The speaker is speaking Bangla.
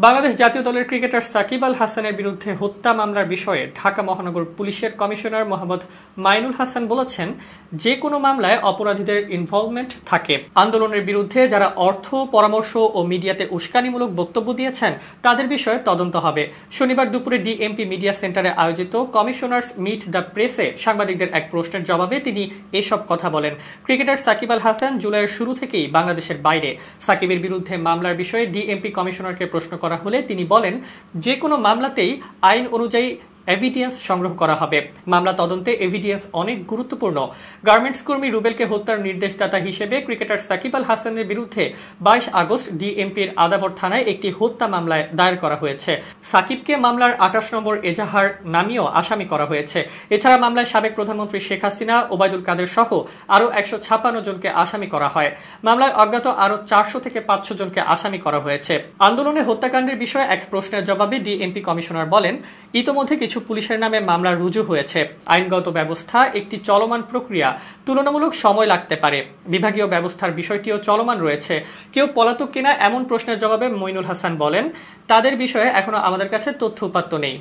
বাংলাদেশ জাতীয় দলের ক্রিকেটার সাকিব আল হাসানের বিরুদ্ধে হত্যা মামলার বিষয়ে ঢাকা মহানগর পুলিশের কমিশনার মোহাম্মদ মাইনুল হাসান বলেছেন, যে কোনো মামলায় অপরাধীদের ইনভলভমেন্ট থাকে। আন্দোলনের বিরুদ্ধে যারা অর্থ, পরামর্শ ও মিডিয়াতে উস্কানিমূলক বক্তব্য দিয়েছেন তাদের বিষয়ে তদন্ত হবে। শনিবার দুপুরে ডিএমপি মিডিয়া সেন্টারে আয়োজিত কমিশনার্স মিট দ্য প্রেসে সাংবাদিকদের এক প্রশ্নের জবাবে তিনি এসব কথা বলেন। ক্রিকেটার সাকিব আল হাসান জুলাইয়ের শুরু থেকেই বাংলাদেশের বাইরে। সাকিবের বিরুদ্ধে মামলার বিষয়ে ডিএমপি কমিশনারকে প্রশ্ন করা হলে তিনি বলেন, যে কোনো মামলাতেই আইন অনুযায়ী এভিডেন্স সংগ্রহ করা হবে। মামলা তদন্তে এভিডেন্স অনেক গুরুত্বপূর্ণ। গার্মেন্টস কর্মী রুবেলকে হত্যার নির্দেশদাতা হিসেবে ক্রিকেটার সাকিব আল হাসানের বিরুদ্ধে 22 আগস্ট ডিএমপির আদাবর থানায় একটি হত্যা মামলায় দায়ের করা হয়েছে। সাকিবকে মামলার 28 নম্বর এজাহার নামিয়েও আসামি করা হয়েছে। এছাড়া মামলায় সাবেক প্রধানমন্ত্রী শেখ হাসিনা, ওবায়দুল কাদের সহ আরও 156 জনকে আসামি করা হয়। মামলায় অজ্ঞাত আরও 400 থেকে 500 জনকে আসামি করা হয়েছে। আন্দোলনে হত্যাকাণ্ডের বিষয়ে এক প্রশ্নের জবাবে ডিএমপি কমিশনার বলেন, ইতোমধ্যে কিছু পুলিশের নামে মামলা রুজু হয়েছে। আইনগত ব্যবস্থা একটি চলমান প্রক্রিয়া, তুলনামূলক সময় লাগতে পারে। বিভাগীয় ব্যবস্থার বিষয়টিও চলমান রয়েছে। কেউ পলাতক কিনা এমন প্রশ্নের জবাবে মইনুল হাসান বলেন, তাদের বিষয়ে এখনো আমাদের কাছে তথ্য উপাত্ত নেই।